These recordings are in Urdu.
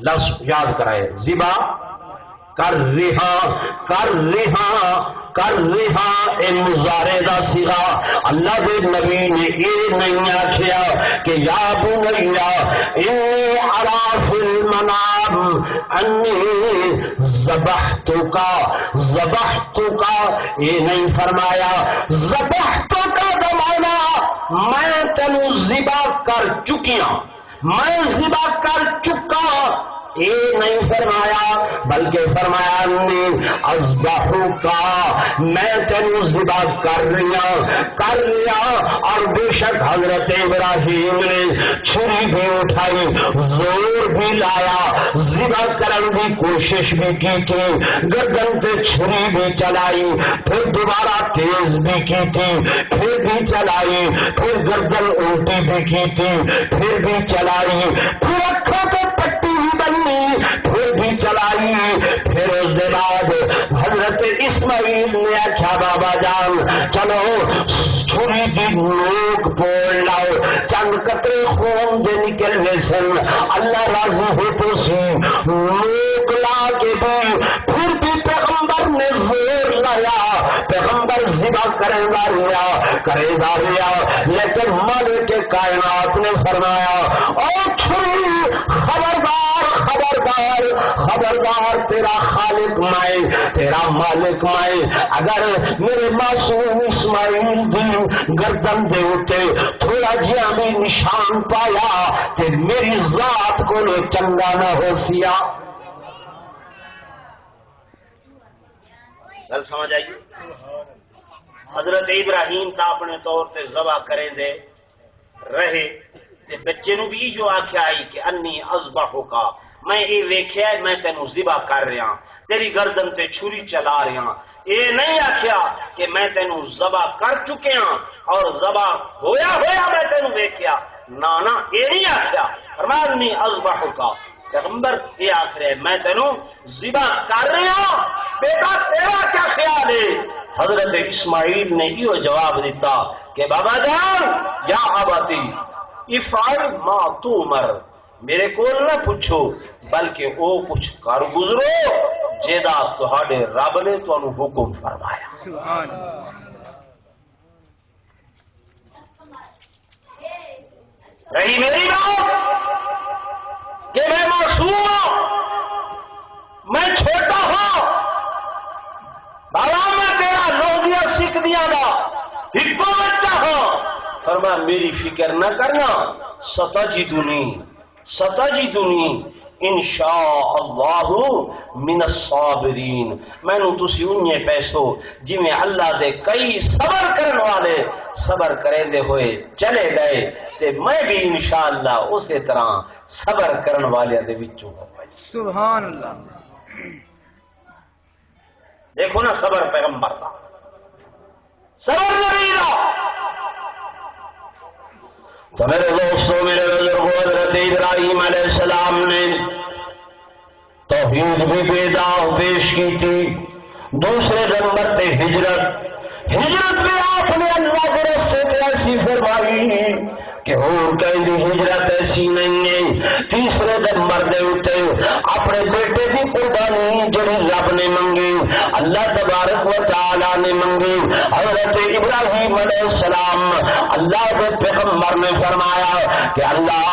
لفظ یاد کرائے، ذبح کر رہا کر رہا کر رہا اے مضارع دا صیغہ۔ اللہ دے نبی نے یہ نہیں آکھیا کہ یا بنیا انی اری فی المنام انی ذبحتک ذبحتک، یہ نہیں فرمایا ذبحتک دا معنی میں تینوں ذبح کر چکیاں، میں ذبح کر چکا، یہ نہیں فرمایا بلکہ فرمایا انی اذبحک، میں تینوں ذبح کر رہا۔ اور بے شک حضرت ابراہیم نے چھری بھی اٹھائی، زور بھی لایا، ذبح کرنے کی کوشش بھی کی تھی، گردن پہ چھری بھی چلائی، پھر دوبارہ تیز بھی کی تھی، پھر بھی چلائی، پھر گردن الٹی بھی کی تھی، پھر بھی چلائی، پھر اکھوں پہ پٹی بھی بنی، پھر بھی چلائی۔ پھر اس کے بعد حضرت اسماعیل نے آخیا بابا جان چلو چھری کی نوک پوڑ لاؤ، چند قطرے خون دے نکلنے سن، اللہ راضی ہو تو سی، نوک لا کے بھی پیغمبر نے زور لایا، پیغمبر ذبح کرے گا رہا، لیکن مالک کائنات نے فرمایا او چھری خبردار خبردار خبردار، تیرا خالق میں تیرا مالک میں، اگر میرے معصوم اسماعیل دی گردن دے اتے تھوڑا جہا بھی نشان پایا تے میری ذات کو چنگا نہ ہو سیا۔ گل سمجھ آئی؟ حضرت ابراہیم تا اپنے طور تے ذبح کریں دے رہے تے بچے نو بھی جو آکھیا آئی کہ انی اذبحک، میں یہ ویکھیا ہے میں تینوں ذبح کر رہا، تیری گردن تے چھری چلا رہا، یہ نہیں آکھیا کہ میں تینوں ذبح کر چکے ہاں اور ذبح ہویا میں تینوں ویکھیا، نا یہ نہیں آکھیا، فرمایا انی اذبحک، پیغمبر یہ آخ رہے میں تینوں ذبح کر رہا، بیٹا تیرا کیا خیال ہے؟ حضرت اسماعیل نے یہ جواب دیتا کہ بابا جان یا اباتی افعل ما تؤمر، میرے کو نہ پوچھو بلکہ او کچھ کر گزرو جیدا تہاڈے رب نے تانوں حکم فرمایا۔ سبحان رہی میری بات کہ میں معصوم ہوں، میں چھوٹا ہوں، بابا میں تیرا لوگیا سکھ دیا گا ہکو بچہ ہوں، فرما میری فکر نہ کرنا، ستجدنی انشاء اللہ من الصابرین، میں نو تسی انہیں پیسو جی میں اللہ دے کئی صبر کرن والے صبر کریں دے ہوئے چلے گئے تے میں بھی انشاءاللہ اسی طرح صبر کرن والے دے وچوں ہوں۔ سبحان اللہ۔ دیکھو نا صبر پیغمبر دا، صبر نبی دا۔ تو میرے دوستوں میرے بزرگوں حضرت ابراہیم علیہ السلام نے توحید بھی پیش کی تھی، دوسرے نمبر پہ ہجرت بھی آپ نے اللہ کے راستے تے ایسی فرمائی کہ اور کہیں ہجرت ایسی نہیں ہے۔ تیسرے نمبر دے اتے اپنے بیٹے کی قربانی جڑی رب نے منگی، اللہ تبارک و تعالی نے منگی، حضرت ابراہیم علیہ السلام اللہ کے پیغمبر نے فرمایا کہ اللہ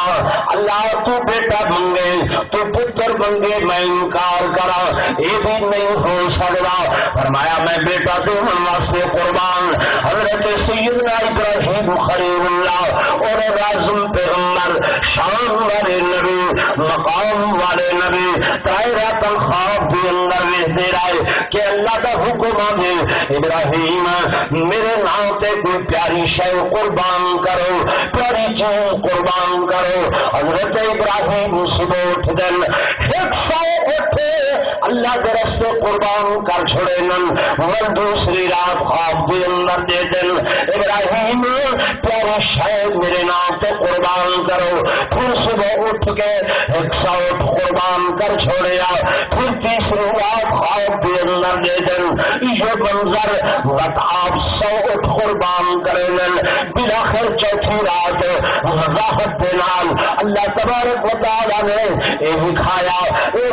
تو بیٹا منگے تو پتر منگے میں انکار کرا، یہ بھی نہیں ہو سکتا، فرمایا میں بیٹا دونوں واسطے قربان۔ حضرت سیدنا ابراہیم خلیل اللہ اور اعظم پیغمبر، شان والے نبی، مقام والے نبی، تائرات الخواب بھی اندر ویسے رہے کہ اللہ کا حکم آگے ابراہیم میرے نام تے کوئی پیاری شے قربان کرو، پیاری چیز قربان کرو۔ حضرت ابراہیم صبح اٹھ دن 100 اٹھے اللہ کے راستے قربان کر چھڑے نن، اور دوسری رات خواب بھی اندر دے دن ابراہیم پیاری شے میرے نام تے قربان کرو، پھر صبح اٹھ کے 100 قربان قربان کر چھوڑیا. پھر تیسری رات خواب کے اندر دیکھن یہ منظر آپ 100 اٹھ قربان کریں. بلاخر چوتھی رات وضاحت دے نال اللہ تبارک و تعالی نے یہ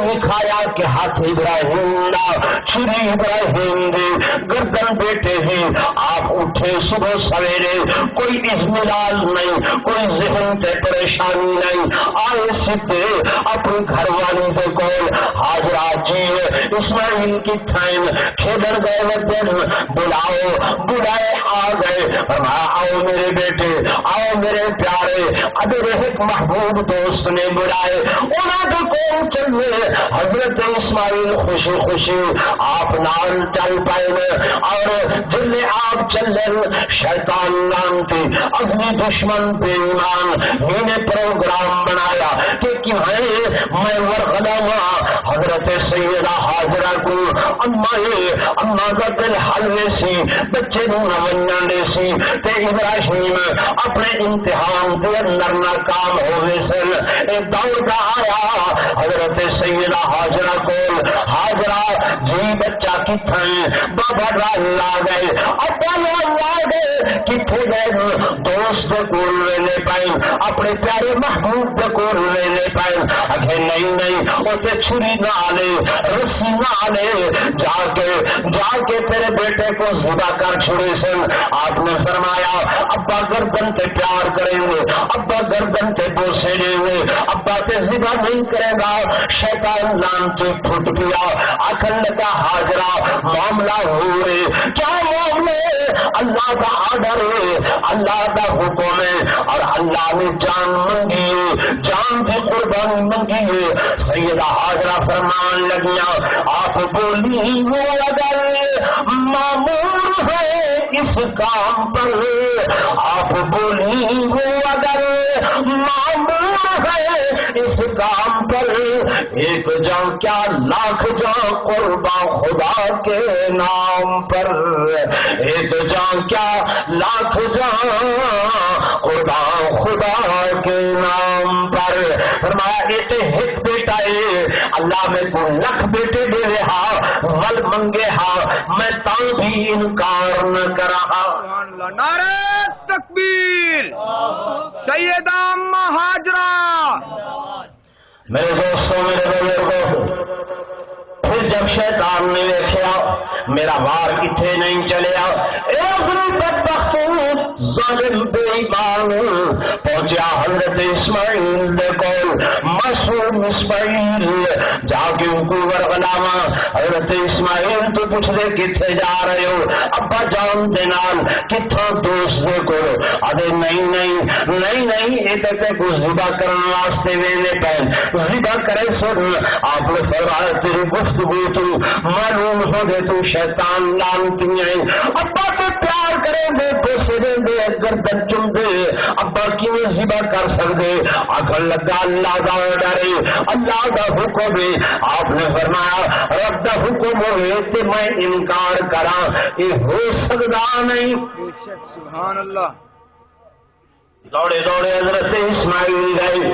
دکھایا کہ ہاتھ ابراہیم دا چھری ابراہیم دی گردن بیٹے ہی. آپ اٹھے صبح سویرے, کوئی اضمرال نہیں, کوئی ذہن تے پریشانی نہیں, آئے سیدھے اپنی گھر والی دے کول. حاجرہ جی اسماعیل کی تھائن کھیلن گئے ودن بلاؤ, بلائے آ گئے. فرمایا آؤ میرے بیٹے, آؤ میرے پیارے. ادھر ایک محبوب دوست نے بلائے, انہوں نے کول چلے. حضرت اسماعیل خوشی خوشی آپ نال چل پائے. اور جن آپ چلن شیطان لانتی ازلی دشمن بے ایمان ہی نے پروگرام بنایا کہ میں ورغلاما حضرت سیدہ حاجرہ کو اما کا دل حلوے سی بچے نو نہ دے سی تے ابراہیم اپنے امتحان کے اندر ناکام ہوئے سن. ایک دور آیا حضرت سیدہ حاجرہ کو, حاجرہ جی بچہ کتھا ہے؟ بابا لا گئے, ابا لا گئے, کتنے گئے؟ دوست کول لینے پائیں, اپنے پیارے محبوب کول لینے پائیں. اکھے نہیں وہ تے چھری نہ لے, رسی نہ لے, جا کے تیرے بیٹے کو ذبح کر چھوڑے سن. آپ نے فرمایا ابا گردن تے پیار کریں گے, ابا گردن تے بوسے دیں گے, ابا تے ذبح نہیں کرے گا. شیطان لانتی پھٹ پیا, آخر لگا حاجرہ معاملہ ہو رہے, کیا معاملے؟ اللہ کا آڈر ہے, اللہ کا حکم ہے, اور اللہ نے جان منگی ہے, جان کی قربانی منگی ہے. سیدہ حاجرہ فرمان لگیا, آپ بولی وہ اگر معمور ہے اس کام پر, آپ بولی وہ اگر معمور ہے اس کام پر, ایک جان کیا لاکھ جان قربان خدا کے نام پر, ایک جان کیا لاکھ جان قربان خدا کے نام پر. فرمایا ایک ایک بیٹا ہے, اللہ میں کو لکھ بیٹے دے رہا ول منگے ہا, میں تاں بھی انکار نہ کرا. نعرہ تکبیر سیدہ اما حاجرہ. میرے دوستوں, میرے بزرگوں, پھر جب شیطان نے دیکھا میرا وار کتنے نہیں چلیا, بدبخت ظالم بے ایمان پہنچیا حضرت اسماعیل دے کول. معصوم اسماعیل جا کے کو ورغلاوا, حضرت اسماعیل تو پوچھ دے کتنے جا رہے ہو؟ ابا جان دے نال. کتھا دوست دے کول؟ ادے نہیں یہ کو ذبح کرنے واسطے وینے پین ذبح کرے سن. آپ نے فرمایا تیری گفتگو تو معلوم ہو گئے تو شیطان لانتی ہیں. ابا سے پیار کریں دے, پیسے دیں دے, گردن چم دے, ابا کیوں ذبح کر سکتے؟ آخر لگا اللہ دا ڈرے, اللہ دا حکم ہے. آپ نے فرمایا رب دا حکم ہوئے تے میں انکار کرا, یہ ہو سکتا نہیں. سبحان اللہ. دوڑے حضرت اسماعیل گئے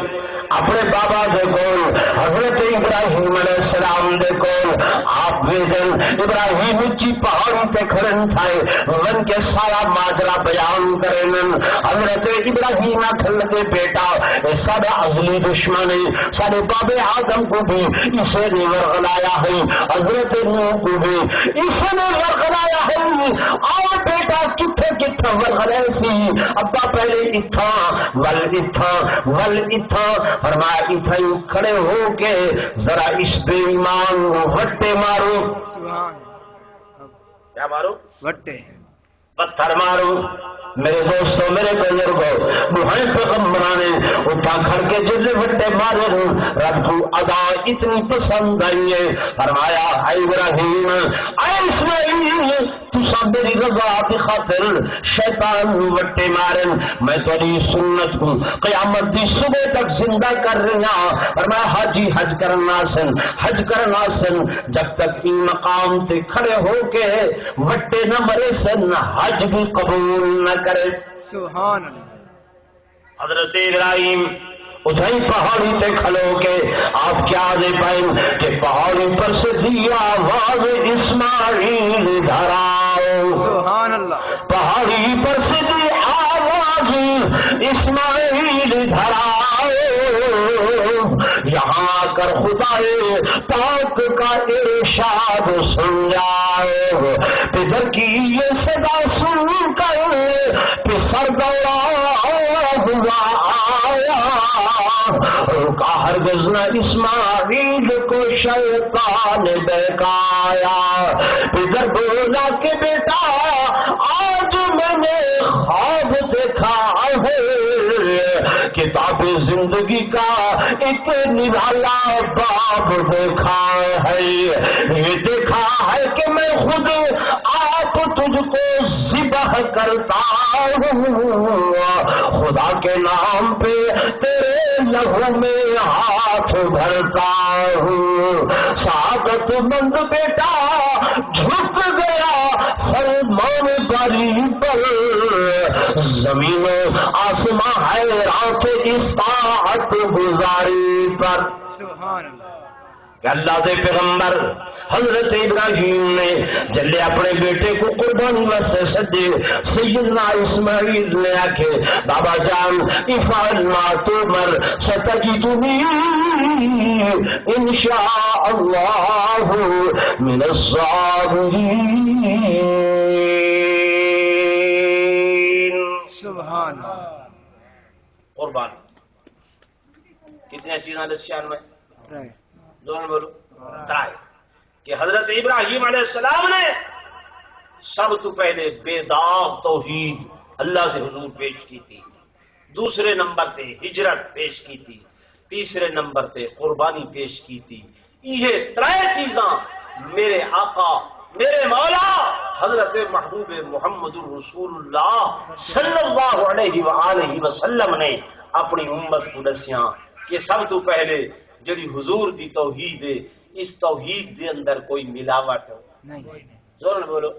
اپنے بابا دے کول, حضرت ابراہیم علیہ السلام دے کول. آپ ویدن ابراہیم اچھی پہاڑی تے کھڑن تھائے, ون کے سارا ماجرا بیان کرن. حضرت ابراہیم آخر لگے بیٹا اے سارا ازلی دشمن ہے, سارے باب آدم کو بھی اسے نے ورغلایا ہے, حضرت نوح کو بھی اسے نے ورغلایا ہے. آؤ بیٹا کتھے ورغلائے سی. ابا پہلے ول اتھا فرمایا اتھا کھڑے ہو کے ذرا اس بے ایمان وٹے مارو. کیا مارو؟ وٹے پتھر مارو. میرے دوستوں, میرے بزرگوں, بہائیں پیغمبرانے اتھا کھڑ کے جلے وٹے مارے. رب کو ادا اتنی پسند آئی ہے. فرمایا اے ابراہیم, اے اسماعیل, تسا میری رضا کی خاطر شیطان وٹے مارن, میں تیری سنت کو قیامت دی صبح تک زندہ کر رہا. فرمایا حاجی حج کرنا سن جب تک ان مقام تے کھڑے ہو کے وٹے نہ مرے سن, حج بھی قبول نہ کرے. سبحان اللہ. حضرت ابراہیم اتھائی پہاڑی تے کھلو کے آپ کیا دے پائیں کہ پہاڑی پر سے دی آواز اسماعیل دھراؤ، سبحان اللہ، پہاڑی پر سے دی آواز اسماعیل دھراؤ، یہاں آ کر خدائے پاک کا ارشاد سن جاؤ، پدر کی یہ صدا سن کر پسر دوڑا ہوا آیا، روکا ہرگز نہ اسماعیل کو شیطان بہکایا، پدر بولا کہ بیٹا آج میں نے خواب دیکھا ہے، کتاب زندگی کا ایک نرالا باب دیکھا ہے، یہ دیکھا ہے کہ میں خود آپ تجھ کو ذبح کرتا ہوں، خدا کے نام پہ تیرے لہو میں ہاتھ بھرتا ہوں، سعادت مند بیٹا جھک گیا فرمان باری پر، زمین و آسمان حیران تھے اس طاعت گزاری پر۔ سبحان اللہ، کہ اللہ دے پیغمبر حضرت ابراہیم نے جلے اپنے بیٹے کو قربانی واسطے سدے، سیدنا اسماعیل نے آکھے بابا جان افعل ما تؤمر ستجدنی انشاء اللہ من الصابرین۔ سبحان اللہ، قربان کتنی چیزاں دسیاں میں رائٹ، دونوں بولو ترائے کہ حضرت ابراہیم علیہ السلام نے سب تو پہلے بے داغ توحید اللہ کے حضور پیش کی تھی، دوسرے نمبر تے ہجرت پیش کی تھی، تیسرے نمبر تے قربانی پیش کی تھی۔ یہ ترائے چیزاں میرے آقا میرے مولا حضرت محبوب محمد الرسول اللہ صلی اللہ علیہ وآلہ وسلم نے اپنی امت کو دسیاں کہ سب تو پہلے جڑی حضور دی توحید ہے، اس توحید دے اندر کوئی ملاوٹ زور بولو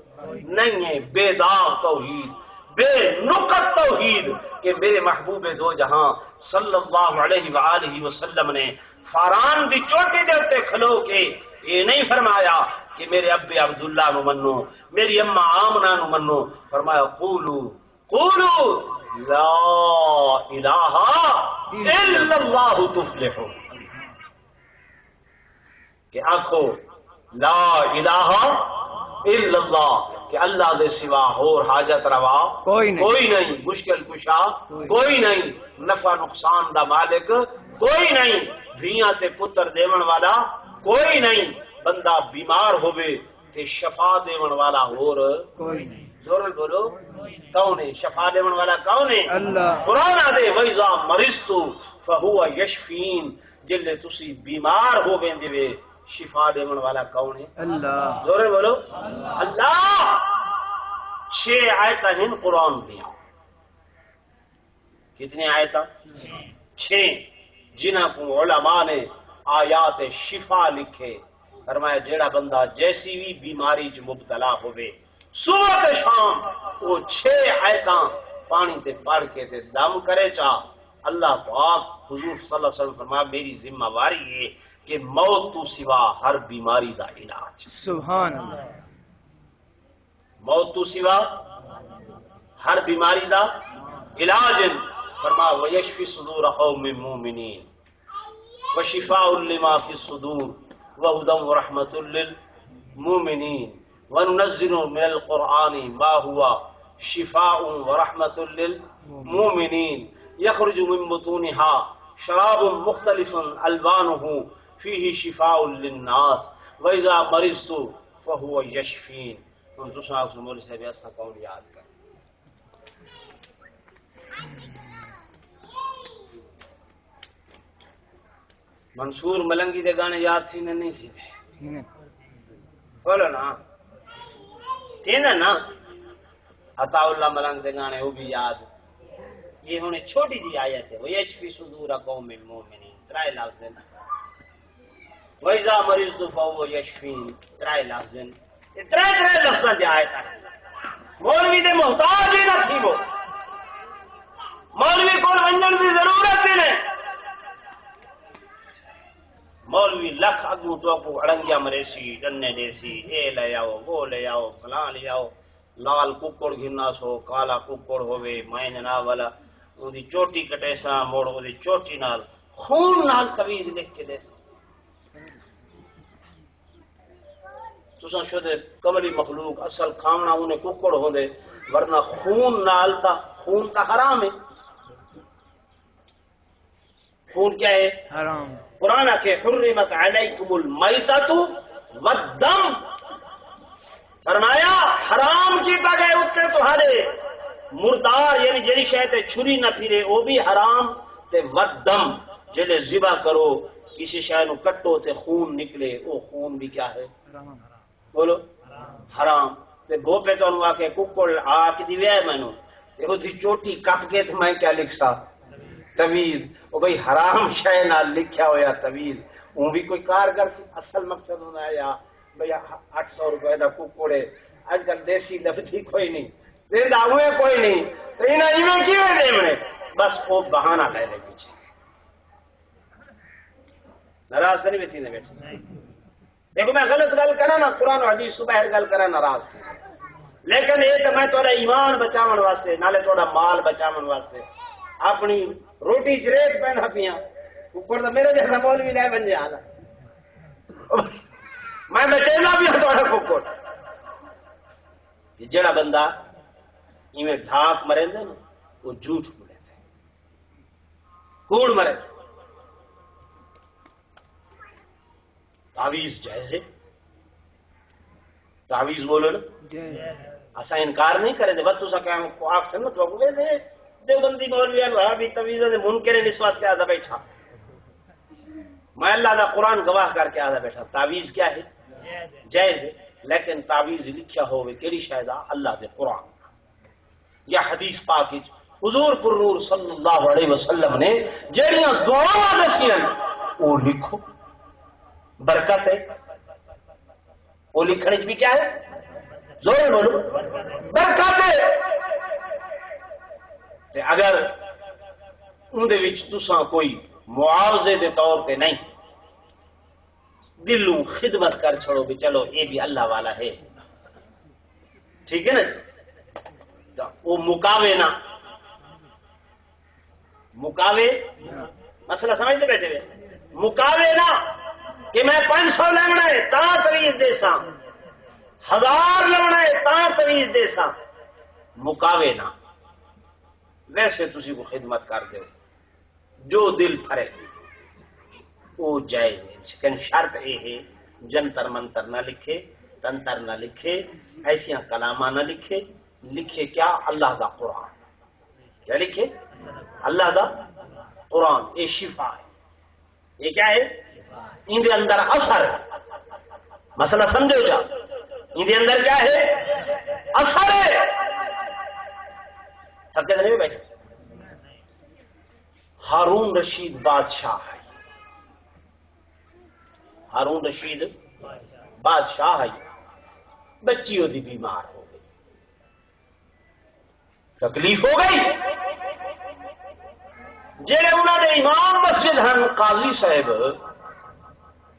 نہیں ہے، بے داغ توحید، بے نقط توحید، کہ میرے محبوب دو جہاں صلی اللہ علیہ وآلہ وسلم نے فاران دی چوٹی دے اتے کھلو کے یہ نہیں فرمایا کہ میرے ابے عبداللہ نو منو، میری اماں آمنہ نو منو، فرمایا قولو لا الہ الا اللہ تفلحو، کہ آنکھو لا الہ الا اللہ، کہ اللہ دے سوا اور حاجت روا کوئی نہیں، مشکل کشا کوئی نہیں، نفع نقصان دا مالک کوئی نہیں، دھیاں تے پتر دیون والا کوئی نہیں، بندہ بیمار ہوئے تے شفا دیون والا اور کوئی نہیں، زور بولو کون ہے شفا دیون والا؟ کون ہے؟ اللہ۔ قرآن آدے وَإِذَا مَرِضْتُ فَهُوَ يَشْفِينِ، جلے تسی بیمار ہو گئے دے شفا دیون والا کون ہے؟ اللہ۔ زور بولو اللہ۔ 6 آیتاں ہیں قرآن دیا، کتنی آیتاں؟ 6، جنہاں کو علماء نے آیات شفا لکھے، فرمایا جیڑا بندہ جیسی بھی بیماری چ مبتلا ہوئے صبح تے شام وہ 6 آیتاں پانی تے پڑھ کے تے دم کرے چا، اللہ پاک حضور صلی اللہ علیہ وسلم فرمایا میری ذمہ واری ہے کہ موت تو سوا ہر بیماری دا علاج، سبحان اللہ، موت تو سوا ہر بیماری دا علاج، فرمایا وَيَشْفِ صُدُورَ قَوْمٍ مُؤْمِنِينَ وَشِفَاءٌ لِمَا فِي الصُّدُورِ وَهُدًى وَرَحْمَةٌ لِلْمُؤْمِنِينَ وَنُنَزِّلُ مِنَ الْقُرْآنِ مَا هُوَ شِفَاءٌ وَرَحْمَةٌ لِلْمُؤْمِنِينَ يَخْرُجُ مِن بُطُونِهَا شَرَابٌ مُخْتَلِفٌ أَلْوَانُهُ فِيهِ شِفَاءٌ لِلنَّاسِ وَإِذَا مَرِضْتُ فَهُوَ يَشْفِينِ۔ ہم دوسرا مولوی صاحب ایسا کون یاد کر منصور ملنگی دے گانے یاد تھی نہیں تھی بولو نا، تھی نا عطا اللہ ملنگ دے گانے وہ بھی یاد، یہ ہونے چھوٹی جی آیت ہے وَيَشْفِ صُدُورَ قَوْمٍ مُؤْمِنِينَ 3 لفظ ہیں، وَإِذَا مَرِضْتُ فَهُوَ يَشْفِينِ 3 لفظ ہیں، یہ 3 لفظاں دی آیت ہے، مولوی دے محتاج ہی نہ تھی، وہ مولوی کو ونجن دی ضرورت ہی نہیں، مولوی لکھ اگوں تو کو اڑنگیا مریسی ڈنے دیسی اے لے آؤ وہ لے آؤ فلاں لے آؤ لال ککڑ گھنا سو کالا ککڑ ہوے میں جناب والا اودی چوٹی کٹے سا موڑ اودی چوٹی نال خون نال تویز لکھ کے دے سا تساں شد کملی مخلوق اصل کھاونا انہیں ککڑ ہوندے ورنہ خون نال تا خون تا حرام ہے خون کیا ہے حرام قرآن کے حرمت علیکم المیتۃ والدم فرمایا حرام کیتا گئے اتنے تمہارے مردار یعنی جڑی شے تے چھری نہ پھرے وہ بھی حرام تے والدم جلے ذبح کرو کسی شے نو کٹو تے خون نکلے وہ خون بھی کیا ہے حرام بولو حرام تے بو پہ تو آ کے ککڑ آ کے دی وے مینوں تے او دی چوٹی کٹ کے تے میں کیا لکھا تویز او بھئی حرام شے نال لکھیا ہویا تویز اون بھی کوئی کارگر اصل مقصد ہونا ہے یا بھئی 800 روپے دا ککڑے اج کل دیسی لفظی کوئی نہیں دیندا ہوئے کوئی نہیں تو انہاں ایویں کیویں دیونے بس وہ بہانہ لے لے پیچھے ناراض نہیں بیٹھی نے بیٹھے دیکھو میں غلط گل کرا نا قرآن و حدیث تو باہر گل کرا ناراض تھی لیکن یہ تو میں تھوڑا ایمان بچاون واسطے نالے تھوڑا مال بچاون واسطے اپنی روٹی چریت پہنا پیاں اوپر تو میرے جیسا مولوی لے بن جا میں بچینا بھی ہوں تھوڑا ککڑ جڑا بندہ ایویں ڈھاک مرے نا وہ جھوٹ بولے کوڑ مرے تعویذ جائز ہے تعویذ بولو نا اسا انکار نہیں کرے دے بس کہ آخ سنت وے دے دیوبندی مولوی بھی تعویذ دے منکر اس واسطے آدھا بیٹھا میں اللہ دا قرآن گواہ کر کے آدھا بیٹھا تعویذ کیا ہے جائز ہے لیکن تعویذ لکھیا ہوئے کیڑی شاید اللہ دے قرآن یا حدیث پاک حضور پر نور صلی اللہ علیہ وسلم نے جڑیاں دعاواں دسیاں وہ لکھو برکت ہے وہ لکھنے بھی کیا ہے زور بولو برکت ہے تے اگر اندے وچ تساں کوئی معاوضے دے طور تے نہیں دلوں خدمت کر چھوڑو بھی چلو یہ بھی اللہ والا ہے ٹھیک ہے نا وہ مکاوے نہ مکاوے مسئلہ سمجھتے بیٹھے ہوئے مکاوے نہ کہ میں 500 لگنا ہے تا تویز دے سا 1000 لگنا ہے تا تویز دے سا مکاوے نہ ویسے تسی کو خدمت کر دے جو دل پھرے وہ جائز ہے لیکن شرط یہ ہے جنتر منتر نہ لکھے تنتر نہ لکھے ایسیاں کلامہ نہ لکھے لکھے کیا اللہ دا قرآن کیا لکھے اللہ دا قرآن یہ شفا ہے یہ کیا ہے ان دے اندر اثر ہے مسئلہ سمجھو جا ان دے اندر کیا ہے اثر ہے سب کے نہیں بیٹھے ہارون رشید بادشاہ ہے ہارون رشید بادشاہ ہے بچی وہ بیمار ہو گئی تکلیف ہو گئی جڑے انہوں نے امام مسجد ہیں قاضی صاحب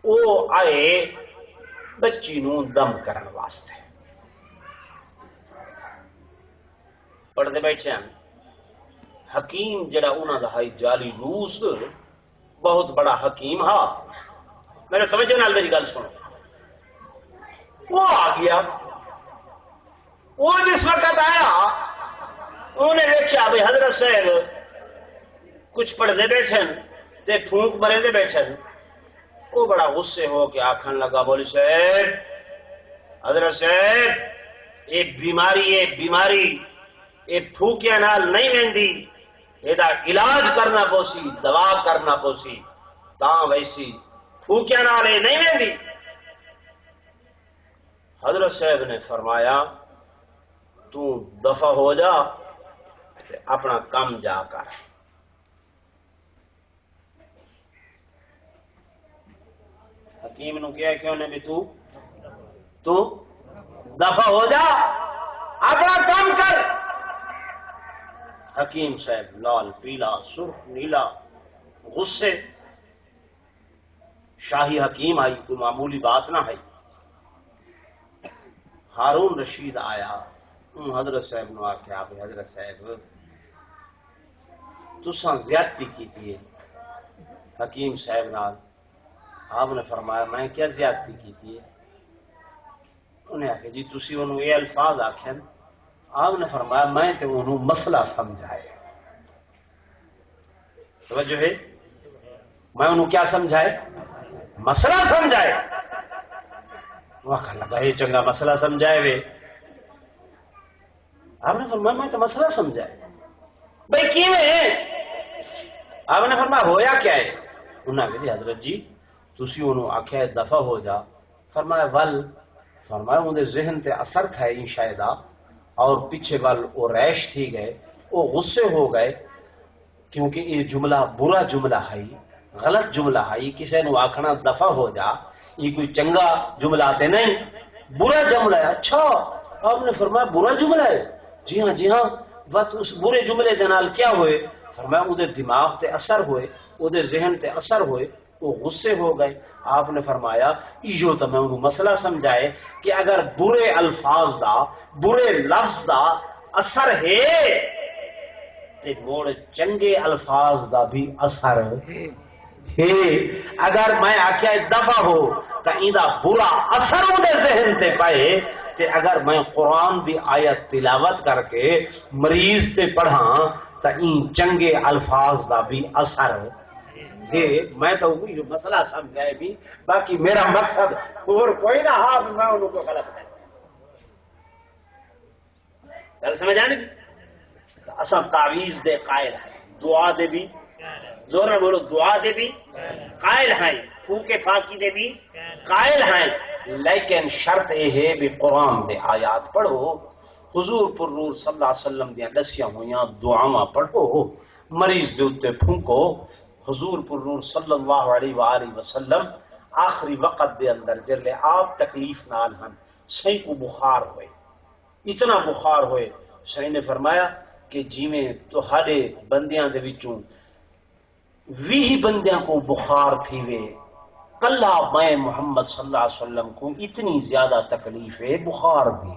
وہ آئے بچی نو دم کرن واسطے پڑھتے بیٹھے ہیں حکیم جڑا انہوں کا ہے جالی روس بہت بڑا حکیم ہاں میرے توجہ نال میری گل سنو وہ آ گیا وہ جس وقت آیا انہوں نے دیکھا بھائی حضرت صاحب کچھ پڑھتے بیٹھے تے پھونک مرے دے بیٹھے وہ بڑا غصے ہو کے آکھن لگا بولی صاحب حضرت صاحب یہ بیماری یہ پھوکیا نال نہیں ویندی یہ علاج کرنا پوسی دوا کرنا پوسی تاں ویسی پھوکیا نال یہ نہیں ویندی حضرت صاحب نے فرمایا تو دفع ہو جا اپنا کام جا کر حکیم نو کیا کیوں نے بھی تو دفع ہو جا اپنا کام کر حکیم صاحب لال پیلا سرخ نیلا غصے شاہی حکیم آئی، کوئی معمولی بات نہ ہے. ہارون رشید آیا، حضرت صاحب نو آخیا بھی حضرت صاحب تساں زیادتی کی حکیم صاحب نال. آپ نے فرمایا میں کیا زیادتی کی؟ انہیں آخیا جی تسی انہوں یہ الفاظ آخیا. آپ نے فرمایا میں تے انہوں مسئلہ سمجھائے. توجہ ہے، میں انہوں کیا سمجھائے؟ مسئلہ سمجھائے. وقت لگا یہ چنگا مسئلہ سمجھائے وے. آپ نے فرمایا میں تو مسئلہ سمجھائے. بھائی کیویں؟ آپ نے فرمایا ہویا کیا ہے؟ انہوں نے کہا حضرت جی تسی انہوں آخیا دفع ہو جا. فرمایا ول، فرمایا انہیں ذہن تے اثر تھا شاید، اور پیچھے ول وہ ریش تھی گئے، وہ غصے ہو گئے کیونکہ یہ جملہ برا جملہ ہے، غلط جملہ ہے. کسی نے آخنا دفع ہو جا، یہ کوئی چنگا جملہ تے نہیں، برا جملہ ہے. اچھا آپ نے فرمایا برا جملہ ہے؟ جی ہاں جی ہاں. بس اس برے جملے دے نال کیا ہوئے؟ فرمایا وہ دماغ تے اثر ہوئے، وہ ذہن تے اثر ہوئے، وہ غصے ہو گئے. آپ نے فرمایا ایو تو میں انہوں مسئلہ سمجھائے کہ اگر برے الفاظ دا، برے لفظ دا اثر ہے تے موڑ چنگے الفاظ دا بھی اثر ہے. اگر میں آخیا دفع ہو تو ایندا برا اثر اندے ذہن تے پائے، تے اگر میں قرآن دی آیت تلاوت کر کے مریض تے پڑھاں تو این چنگے الفاظ دا بھی اثر ہے. میں تو مسئلہ سمجھائے بھی، باقی میرا مقصد اور کوئی نہ ہاں میں انہوں کو غلط ہے. گل سمجھ آنے بھی اصل تعویذ دے قائل ہے، دعا دے بھی زور نہ بولو، دعا دے بھی قائل ہیں، پھوکے پھاکی دے بھی قائل ہیں. لیکن شرط یہ ہے بھی قرآن دے آیات پڑھو، حضور پر نور صلی اللہ علیہ وسلم دیا دسیاں ہویاں دعاواں پڑھو، مریض دے اوتے پھونکو. حضور پر نور صلی اللہ علیہ وآلہ وسلم آخری وقت دے اندر جلے آپ تکلیف نال ہن، صحیح کو بخار ہوئے، اتنا بخار ہوئے، صحیح نے فرمایا کہ جیویں تہاڈے بندیاں دے وچوں 20 بندیاں کو بخار تھی وے، کلا میں محمد صلی اللہ علیہ وسلم کو اتنی زیادہ تکلیف ہے بخار دی،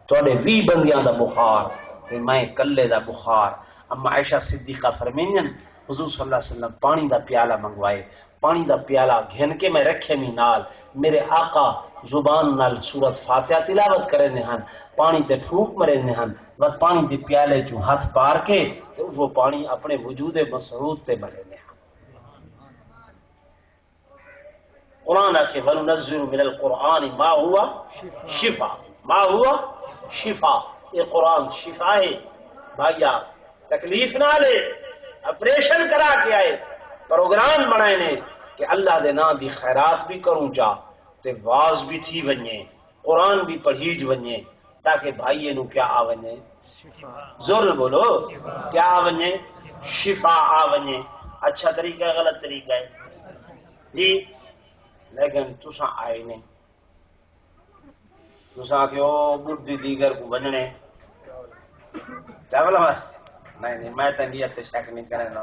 تہاڈے 20 بندیاں دا بخار تے میں کلے دا بخار. اما عائشہ صدیقہ فرمائیں حضور صلی اللہ علیہ وسلم پانی دا پیالہ منگوائے، پانی دا پیالہ گھن کے میں رکھے می نال، میرے آقا زبان نال سورت فاتحہ تلاوت کرے ہن، پانی تے پھوک مرے ہن، بس پانی دے پیالے چوں ہاتھ پار کے تے وہ پانی اپنے وجود مسعود تے مرے ہن. قرآن آکھے وَنُنَزِّلُ مِنَ الْقُرْآنِ مَا هُوَ شِفَاء، ما ہوا شفا، یہ قرآن شفا ہے. بھائیا تکلیف نہ لے، آپریشن کرا کے آئے، پروگرام بنائے نے کہ اللہ دے نا دی خیرات بھی کروں جا تے واز بھی تھی ونجے، قرآن بھی پڑھیج ونجے، تاکہ بھائیے نو کیا آ ونجے، زور بولو کیا آ ونجے، شفا آ ونجے. اچھا طریقہ ہے غلط طریقہ ہے جی؟ لیکن تساں آئے نہیں، تساں کہ او بدھی دیگر کو بننے چاول واسطے نہیں، میں تو نیت شک نہیں کرنا.